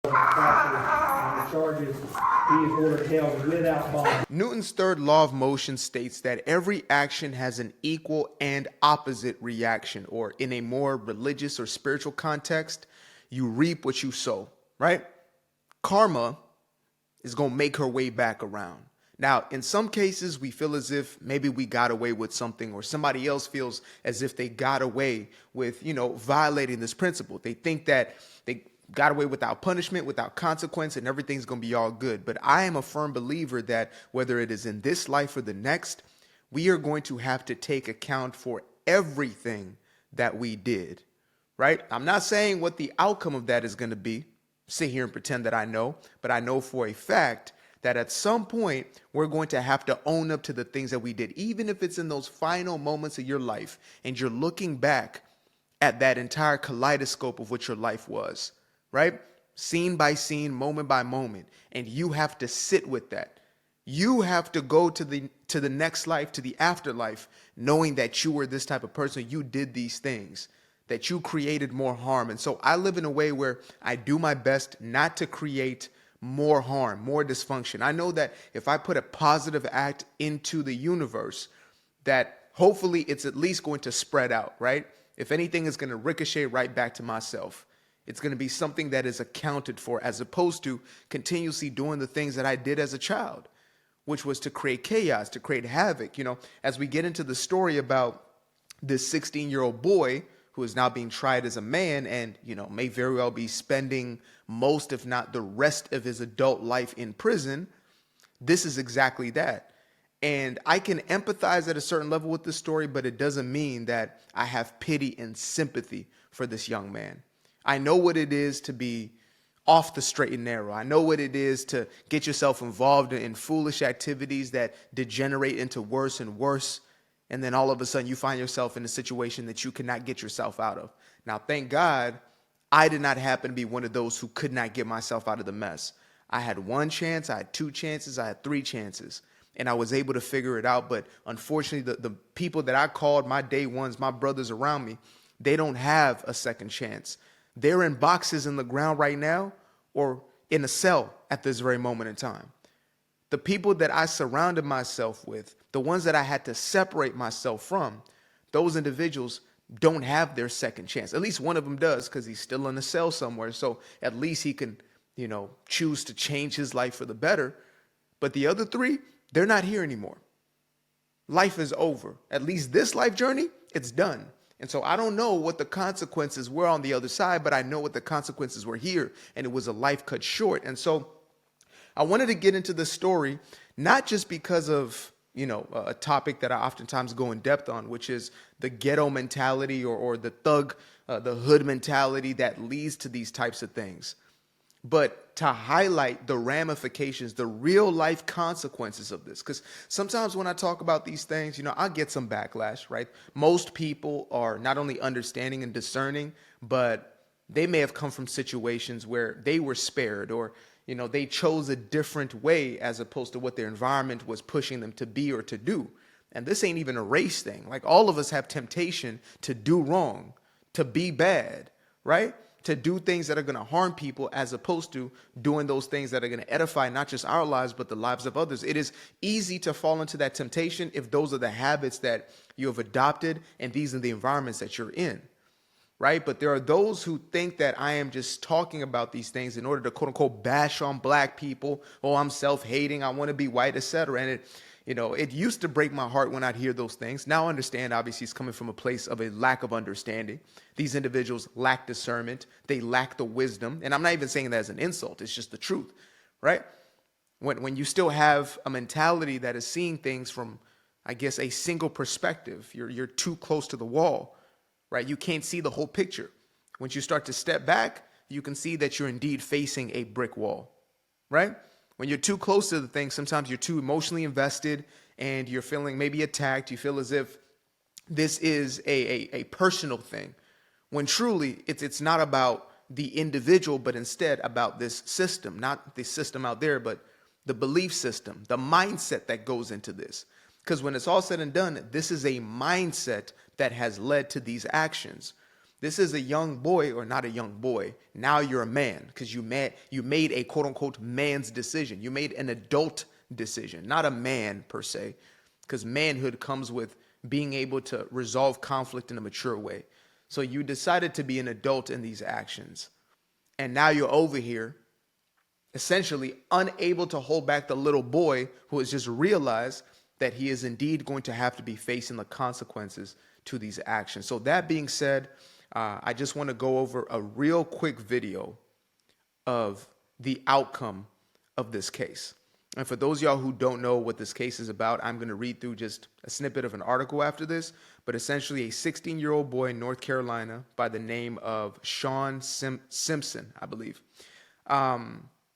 Charges, he is ordered held without bond. Newton's third law of motion states that every action has an equal and opposite reaction, or in a more religious or spiritual context, you reap what you sow, right? Karma is going to make her way back around. Now, in some cases, we feel as if maybe we got away with something, or somebody else feels as if they got away with, violating this principle. They think that they got away without punishment, without consequence, and everything's going to be all good. But I am a firm believer that whether it is in this life or the next, we are going to have to take account for everything that we did, right? I'm not saying what the outcome of that is going to be, sit here and pretend that I know, but I know for a fact that at some point we're going to have to own up to the things that we did, even if it's in those final moments of your life and you're looking back at that entire kaleidoscope of what your life was, right? Scene by scene, moment by moment. And you have to sit with that. You have to go to the next life, to the afterlife, knowing that you were this type of person. You did these things, that you created more harm. And so I live in a way where I do my best not to create more harm, more dysfunction. I know that if I put a positive act into the universe, that hopefully it's at least going to spread out, right? If anything, is going to ricochet right back to myself. It's going to be something that is accounted for, as opposed to continuously doing the things that I did as a child, which was to create chaos, to create havoc. As we get into the story about this 16-year-old boy who is now being tried as a man and, may very well be spending most, if not the rest of his adult life in prison, this is exactly that. And I can empathize at a certain level with this story, but it doesn't mean that I have pity and sympathy for this young man. I know what it is to be off the straight and narrow. I know what it is to get yourself involved in foolish activities that degenerate into worse and worse. And then all of a sudden you find yourself in a situation that you cannot get yourself out of. Now, thank God, I did not happen to be one of those who could not get myself out of the mess. I had one chance, I had two chances, I had three chances, and I was able to figure it out. But unfortunately, the people that I called my day ones, my brothers around me, they don't have a second chance. They're in boxes in the ground right now, or in a cell at this very moment in time. The people that I surrounded myself with, the ones that I had to separate myself from, those individuals don't have their second chance. At least one of them does, because he's still in a cell somewhere. So at least he can, choose to change his life for the better. But the other three, they're not here anymore. Life is over. At least this life journey, it's done. And so I don't know what the consequences were on the other side, but I know what the consequences were here. And it was a life cut short. And so I wanted to get into this story, not just because of, a topic that I oftentimes go in depth on, which is the ghetto mentality or the thug, the hood mentality that leads to these types of things, but to highlight the ramifications, the real life consequences of this. Because sometimes when I talk about these things, I get some backlash, right? Most people are not only understanding and discerning, but they may have come from situations where they were spared, or they chose a different way as opposed to what their environment was pushing them to be or to do. And this ain't even a race thing. Like, all of us have temptation to do wrong, to be bad, right? To do things that are going to harm people, as opposed to doing those things that are going to edify not just our lives, but the lives of others. It is easy to fall into that temptation if those are the habits that you have adopted and these are the environments that you're in. Right? But there are those who think that I am just talking about these things in order to, quote unquote, bash on black people. Oh, I'm self-hating, I want to be white, etc. And it used to break my heart when I'd hear those things. Now I understand, obviously, it's coming from a place of a lack of understanding. These individuals lack discernment. They lack the wisdom. And I'm not even saying that as an insult. It's just the truth, right? When you still have a mentality that is seeing things from, I guess, a single perspective, you're too close to the wall. Right? You can't see the whole picture. Once you start to step back, you can see that you're indeed facing a brick wall, right? When you're too close to the thing, sometimes you're too emotionally invested and you're feeling maybe attacked. You feel as if this is a personal thing, when truly it's not about the individual, but instead about this system, not the system out there, but the belief system, the mindset that goes into this. Because when it's all said and done, this is a mindset that has led to these actions. This is a young boy, or not a young boy. Now you're a man because you made a quote unquote man's decision. You made an adult decision, not a man per se, because manhood comes with being able to resolve conflict in a mature way. So you decided to be an adult in these actions. And now you're over here essentially unable to hold back the little boy who has just realized that he is indeed going to have to be facing the consequences to these actions. So that being said, I just want to go over a real quick video of the outcome of this case. And for those of y'all who don't know what this case is about, I'm going to read through just a snippet of an article after this. But essentially, a 16-year-old boy in North Carolina by the name of Sean Simpson, I believe.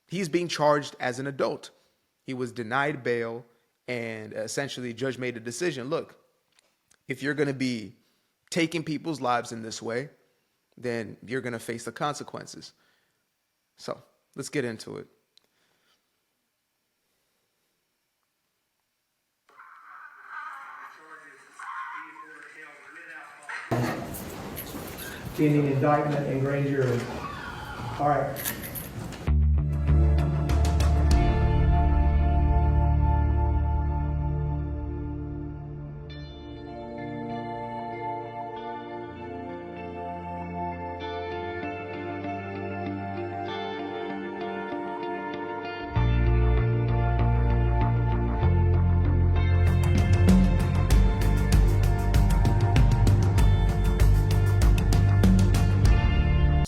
He's being charged as an adult. He was denied bail, and essentially, the judge made a decision. Look, if you're going to be taking people's lives in this way, then you're going to face the consequences. So let's get into it. Pending indictment and grand jury. All right.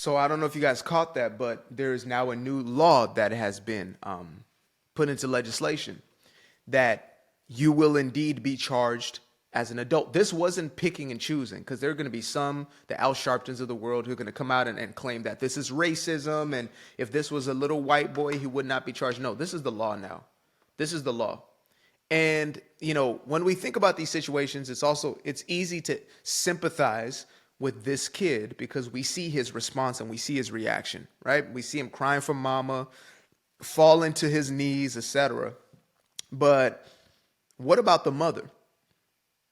So I don't know if you guys caught that, but there is now a new law that has been put into legislation that you will indeed be charged as an adult. This wasn't picking and choosing, because there are going to be some, the Al Sharptons of the world, who are going to come out and claim that this is racism, and if this was a little white boy, he would not be charged. No, this is the law now. This is the law. And, you know, when we think about these situations, it's easy to sympathize with this kid because we see his response and we see his reaction, right? We see him crying for mama, falling to his knees, etc. But what about the mother?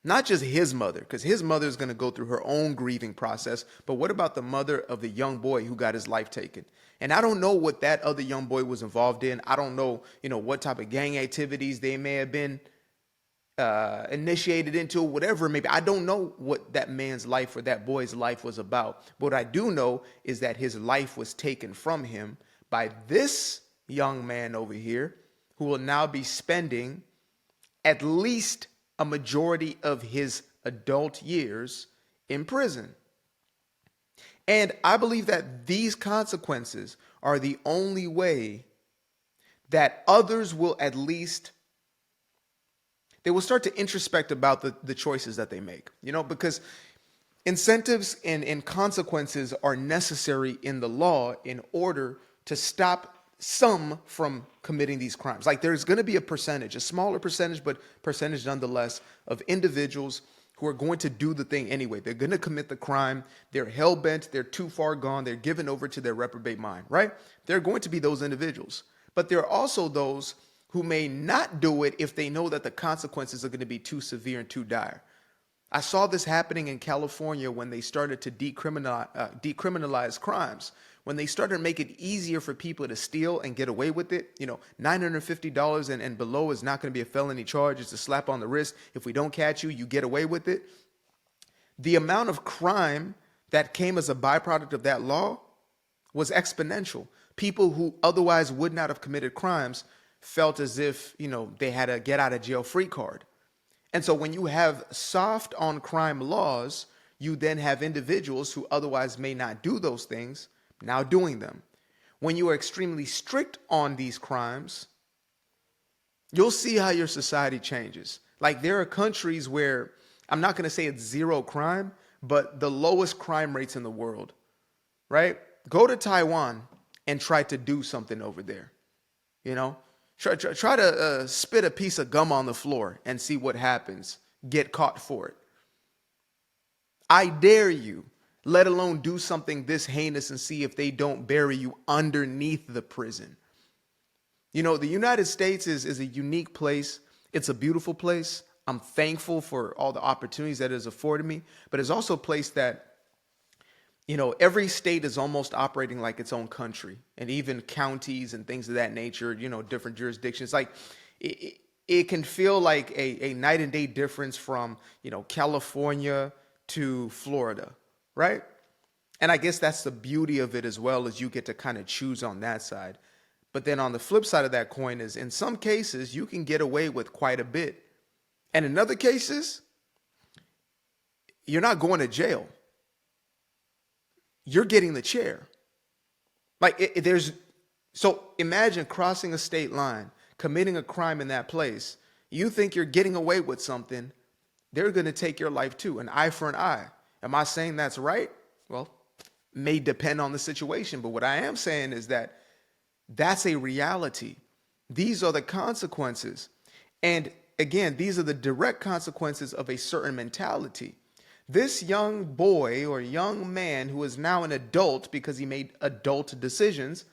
Not just his mother, because his mother is going to go through her own grieving process, but what about the mother of the young boy who got his life taken? And I don't know what that other young boy was involved in. I don't know, what type of gang activities they may have been initiated into, whatever. Maybe I don't know what that man's life or that boy's life was about. But what I do know is that his life was taken from him by this young man over here, who will now be spending at least a majority of his adult years in prison. And I believe that these consequences are the only way that others will at least, they will start to introspect about the choices that they make, because incentives and consequences are necessary in the law in order to stop some from committing these crimes. Like, there's going to be a percentage, a smaller percentage, but percentage nonetheless, of individuals who are going to do the thing anyway. They're going to commit the crime. They're hell-bent. They're too far gone. They're given over to their reprobate mind, right? There are going to be those individuals. But there are also those who may not do it if they know that the consequences are going to be too severe and too dire. I saw this happening in California when they started to decriminalize crimes. When they started to make it easier for people to steal and get away with it, $950 and below is not going to be a felony charge. It's a slap on the wrist. If we don't catch you, you get away with it. The amount of crime that came as a byproduct of that law was exponential. People who otherwise would not have committed crimes felt as if, they had a get out of jail free card. And so when you have soft on crime laws, you then have individuals who otherwise may not do those things now doing them. When you are extremely strict on these crimes, you'll see how your society changes. Like, there are countries where, I'm not going to say it's zero crime, but the lowest crime rates in the world, right? Go to Taiwan and try to do something over there, Try to spit a piece of gum on the floor and see what happens. Get caught for it. I dare you, let alone do something this heinous and see if they don't bury you underneath the prison. The United States is a unique place. It's a beautiful place. I'm thankful for all the opportunities that it has afforded me, but it's also a place that every state is almost operating like its own country, and even counties and things of that nature, different jurisdictions. Like it can feel like a night and day difference from, California to Florida, right? And I guess that's the beauty of it as well, as you get to kind of choose on that side. But then on the flip side of that coin is in some cases, you can get away with quite a bit. And in other cases, you're not going to jail. You're getting the chair. Like so imagine crossing a state line, committing a crime in that place. You think you're getting away with something. They're going to take your life too. An eye for an eye. Am I saying that's right? Well, may depend on the situation. But what I am saying is that that's a reality. These are the consequences. And again, these are the direct consequences of a certain mentality. This young boy or young man who is now an adult because he made adult decisions,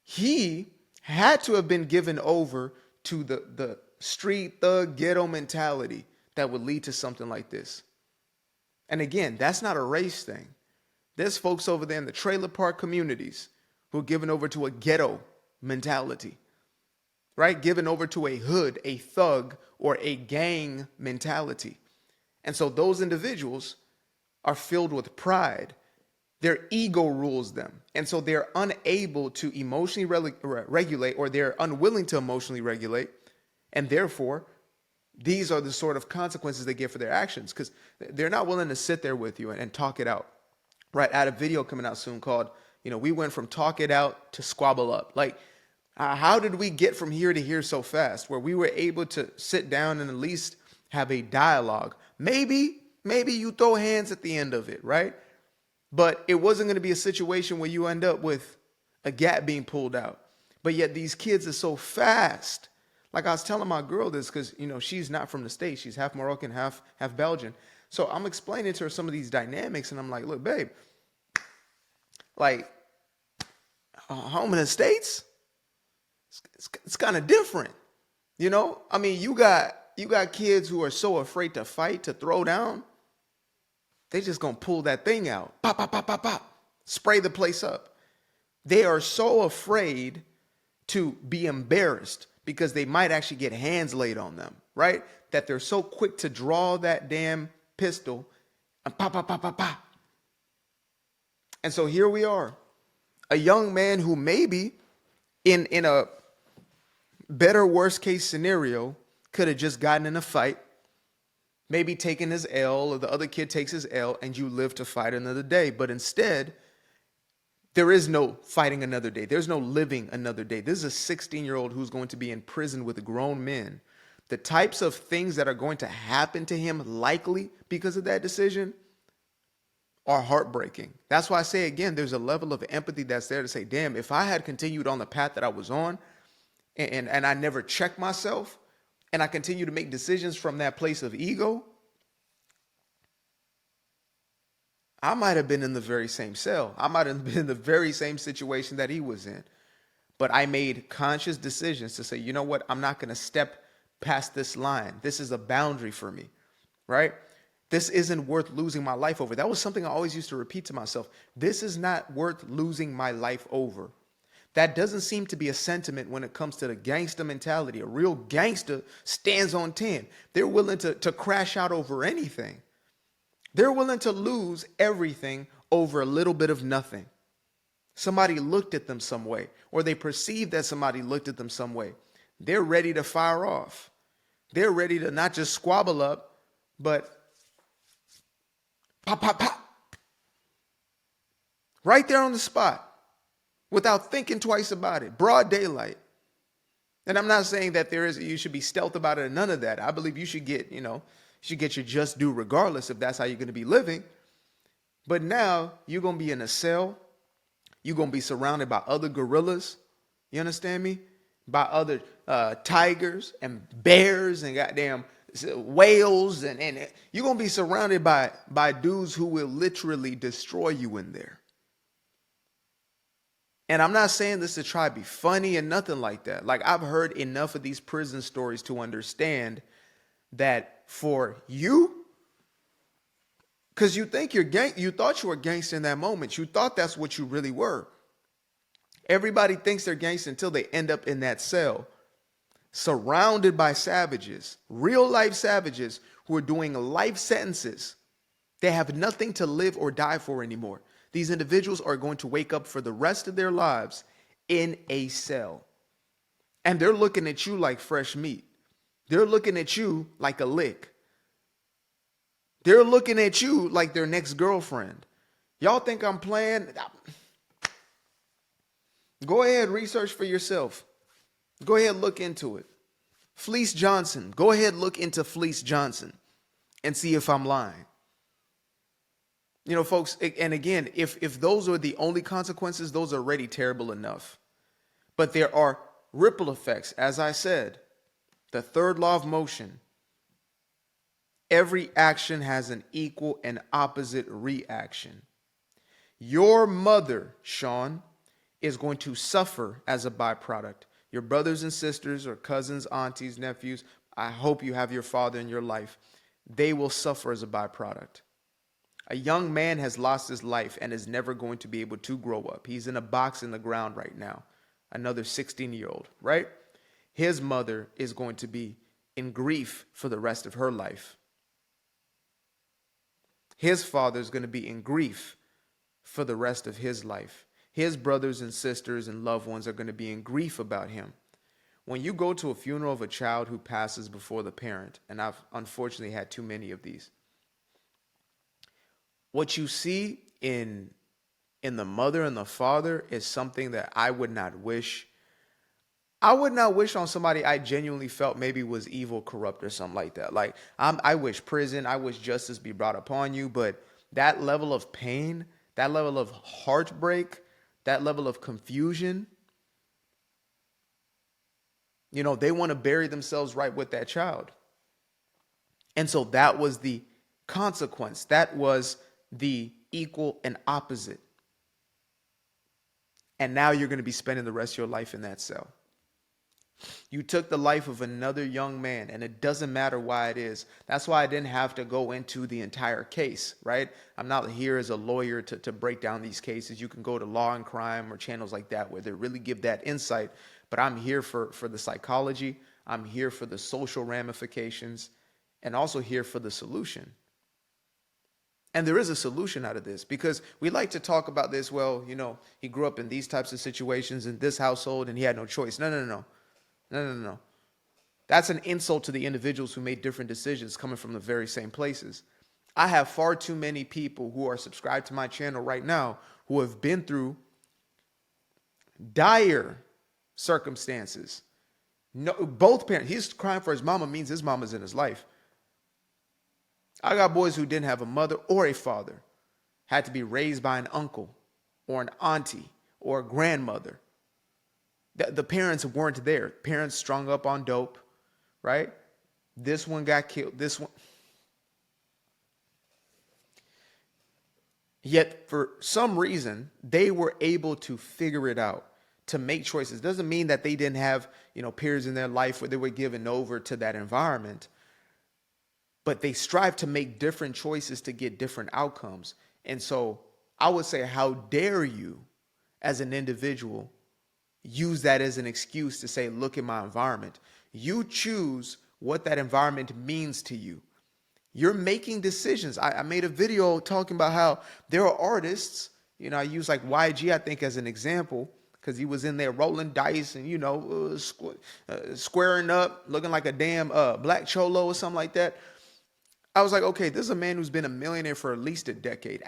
he had to have been given over to the street thug ghetto mentality that would lead to something like this. And again, that's not a race thing. There's folks over there in the trailer park communities who are given over to a ghetto mentality, right? Given over to a hood, a thug, or a gang mentality. And so those individuals are filled with pride. Their ego rules them. And so they're unable to emotionally regulate, or they're unwilling to emotionally regulate. And therefore, these are the sort of consequences they get for their actions, because they're not willing to sit there with you and talk it out. Right? I had a video coming out soon called, we went from talk it out to squabble up. Like, how did we get from here to here so fast, where we were able to sit down and at least have a dialogue? Maybe you throw hands at the end of it, right? But it wasn't going to be a situation where you end up with a gap being pulled out. But yet these kids are so fast. Like I was telling my girl this because, she's not from the States. She's half Moroccan, half Belgian. So I'm explaining to her some of these dynamics, and I'm like, look, babe, like home in the States, it's kind of different. I mean, you got kids who are so afraid to fight, to throw down. They just gonna pull that thing out. Pop, pop, pop, pop, pop. Spray the place up. They are so afraid to be embarrassed because they might actually get hands laid on them, right? That they're so quick to draw that damn pistol and pop, pop, pop, pop, pop. And so here we are. A young man who maybe in a better worst case scenario could have just gotten in a fight, maybe taken his L, or the other kid takes his L, and you live to fight another day. But instead, there is no fighting another day. There's no living another day. This is a 16-year-old who's going to be in prison with grown men. The types of things that are going to happen to him likely because of that decision are heartbreaking. That's why I say, again, there's a level of empathy that's there to say, damn, if I had continued on the path that I was on and I never checked myself, and I continue to make decisions from that place of ego, I might have been in the very same cell. I might have been in the very same situation that he was in. But I made conscious decisions to say, you know what? I'm not going to step past this line. This is a boundary for me, right? This isn't worth losing my life over. That was something I always used to repeat to myself. This is not worth losing my life over. That doesn't seem to be a sentiment when it comes to the gangster mentality. A real gangster stands on 10. They're willing to crash out over anything. They're willing to lose everything over a little bit of nothing. Somebody looked at them some way, or they perceive that somebody looked at them some way. They're ready to fire off. They're ready to not just squabble up, but pop, pop, pop. Right there on the spot. Without thinking twice about it. Broad daylight. And I'm not saying that you should be stealth about it or none of that. I believe you should get your just due regardless if that's how you're going to be living. But now you're going to be in a cell. You're going to be surrounded by other gorillas. You understand me? By other tigers and bears and goddamn whales. And you're going to be surrounded by dudes who will literally destroy you in there. And I'm not saying this to try to be funny and nothing like that. Like, I've heard enough of these prison stories to understand that for you Because you think you thought you were gangster in that moment. You thought that's what you really were. Everybody thinks they're gangster until they end up in that cell, surrounded by savages, real life savages who are doing life sentences. They have nothing to live or die for anymore. These individuals are going to wake up for the rest of their lives in a cell. And they're looking at you like fresh meat. They're looking at you like a lick. They're looking at you like their next girlfriend. Y'all think I'm playing? Go ahead, research for yourself. Go ahead, look into it. Fleece Johnson. Go ahead, look into Fleece Johnson and see if I'm lying. You know, folks, and again, if those are the only consequences, those are already terrible enough. But there are ripple effects, as I said. The third law of motion. Every action has an equal and opposite reaction. Your mother, Sean, is going to suffer as a byproduct. Your brothers and sisters or cousins, aunties, nephews, I hope you have your father in your life. They will suffer as a byproduct. A young man has lost his life and is never going to be able to grow up. He's in a box in the ground right now. Another 16-year-old, right? His mother is going to be in grief for the rest of her life. His father is going to be in grief for the rest of his life. His brothers and sisters and loved ones are going to be in grief about him. When you go to a funeral of a child who passes before the parent, and I've unfortunately had too many of these, what you see in the mother and the father is something that I would not wish. I would not wish on somebody I genuinely felt maybe was evil, corrupt, or something like that. Like, I wish prison, I wish justice be brought upon you, but that level of pain, that level of heartbreak, that level of confusion, you know, they want to bury themselves right with that child. And so that was the consequence. That was the equal and opposite. And now you're going to be spending the rest of your life in that cell. You took the life of another young man, and it doesn't matter why it is. That's why I didn't have to go into the entire case, right? I'm not here as a lawyer to break down these cases. You can go to Law and Crime or channels like that where they really give that insight. But I'm here for the psychology. I'm here for the social ramifications, and also here for the solution. And there is a solution out of this, because we like to talk about this. Well, you know, he grew up in these types of situations in this household and he had no choice. No. That's an insult to the individuals who made different decisions coming from the very same places. I have far too many people who are subscribed to my channel right now who have been through dire circumstances. No, both parents. He's crying for his mama means his mama's in his life. I got boys who didn't have a mother or a father, had to be raised by an uncle or an auntie or a grandmother. The parents weren't there. Parents strung up on dope, right? This one got killed. This one. Yet for some reason, they were able to figure it out, to make choices. Doesn't mean that they didn't have, periods in their life where they were given over to that environment. But they strive to make different choices to get different outcomes. And so I would say, how dare you as an individual use that as an excuse to say, look at my environment. You choose what that environment means to you. You're making decisions. I made a video talking about how there are artists, I use like YG, I think, as an example, because he was in there rolling dice and, squaring up, looking like a damn black cholo or something like that. I was like, okay, this is a man who's been a millionaire for at least a decade,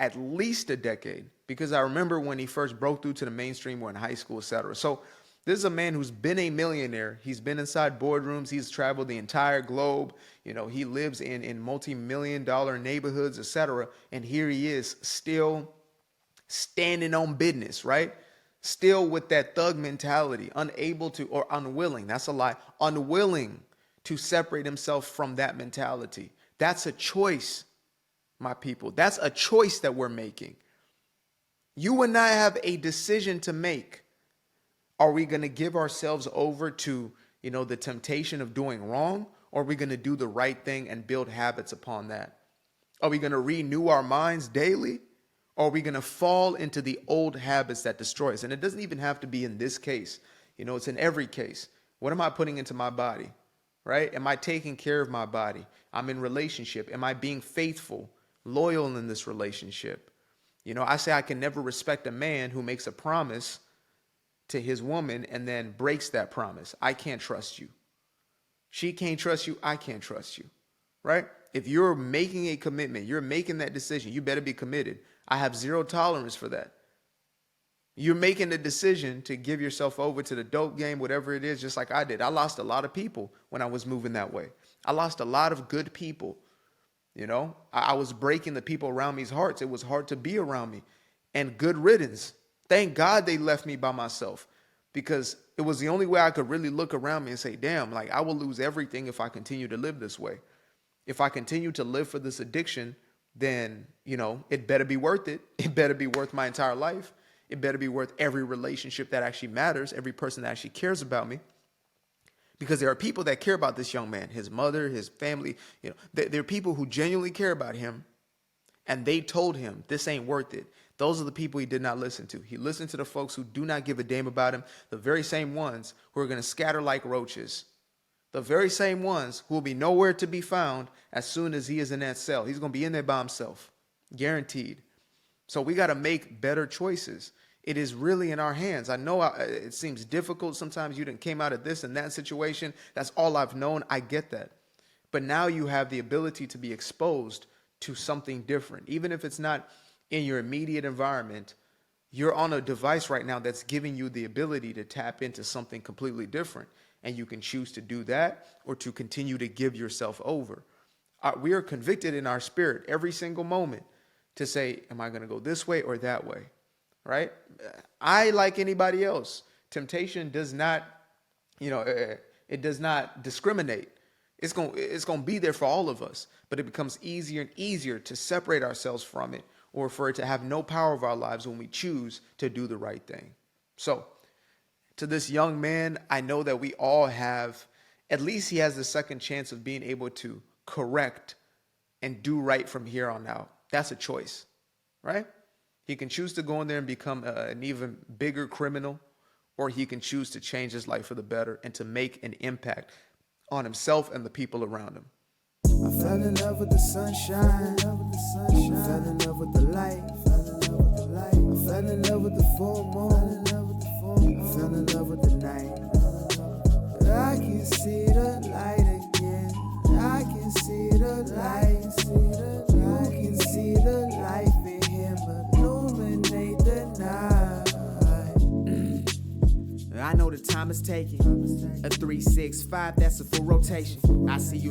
because I remember when he first broke through to the mainstream, we're in high school, etc. So this is a man who's been a millionaire. He's been inside boardrooms. He's traveled the entire globe. He lives in multi-million-dollar neighborhoods, etc. And here he is still standing on business, right? Still with that thug mentality, unable to, or unwilling, that's a lie, unwilling to separate himself from that mentality. That's a choice, my people. That's a choice that we're making. You and I have a decision to make. Are we going to give ourselves over to, the temptation of doing wrong? Or are we going to do the right thing and build habits upon that? Are we going to renew our minds daily? Or are we going to fall into the old habits that destroy us? And it doesn't even have to be in this case. It's in every case. What am I putting into my body? Right? Am I taking care of my body? I'm in relationship. Am I being faithful, loyal in this relationship? I say I can never respect a man who makes a promise to his woman and then breaks that promise. I can't trust you. She can't trust you. I can't trust you. Right? If you're making a commitment, you're making that decision, you better be committed. I have zero tolerance for that. You're making the decision to give yourself over to the dope game, whatever it is, just like I did. I lost a lot of people when I was moving that way. I lost a lot of good people. I was breaking the people around me's hearts. It was hard to be around me. And good riddance. Thank God they left me by myself, because it was the only way I could really look around me and say, damn, like I will lose everything if I continue to live this way. If I continue to live for this addiction, then, it better be worth it. It better be worth my entire life. It better be worth every relationship that actually matters, every person that actually cares about me. Because there are people that care about this young man, his mother, his family. There are people who genuinely care about him, and they told him this ain't worth it. Those are the people he did not listen to. He listened to the folks who do not give a damn about him, the very same ones who are going to scatter like roaches, the very same ones who will be nowhere to be found as soon as he is in that cell. He's going to be in there by himself, guaranteed. So we got to make better choices. It is really in our hands. I know it seems difficult. Sometimes you didn't came out of this and that situation. That's all I've known. I get that. But now you have the ability to be exposed to something different. Even if it's not in your immediate environment, you're on a device right now that's giving you the ability to tap into something completely different. And you can choose to do that or to continue to give yourself over. We are convicted in our spirit every single moment to say, am I going to go this way or that way? Right? I, like anybody else, temptation does not, it does not discriminate. It's going to be there for all of us, but it becomes easier and easier to separate ourselves from it, or for it to have no power of our lives when we choose to do the right thing. So to this young man, I know that we all have, at least he has the second chance of being able to correct and do right from here on out. That's a choice, right? He can choose to go in there and become an even bigger criminal, or he can choose to change his life for the better and to make an impact on himself and the people around him. I fell in love with the sunshine. I fell in love with the light. I fell in love with the full moon. I fell in love with the night. But I can see the light again. I can see the light. You can see the life in him illuminate the night. I know the time is taking. A 3-6-5, that's a full rotation. I see you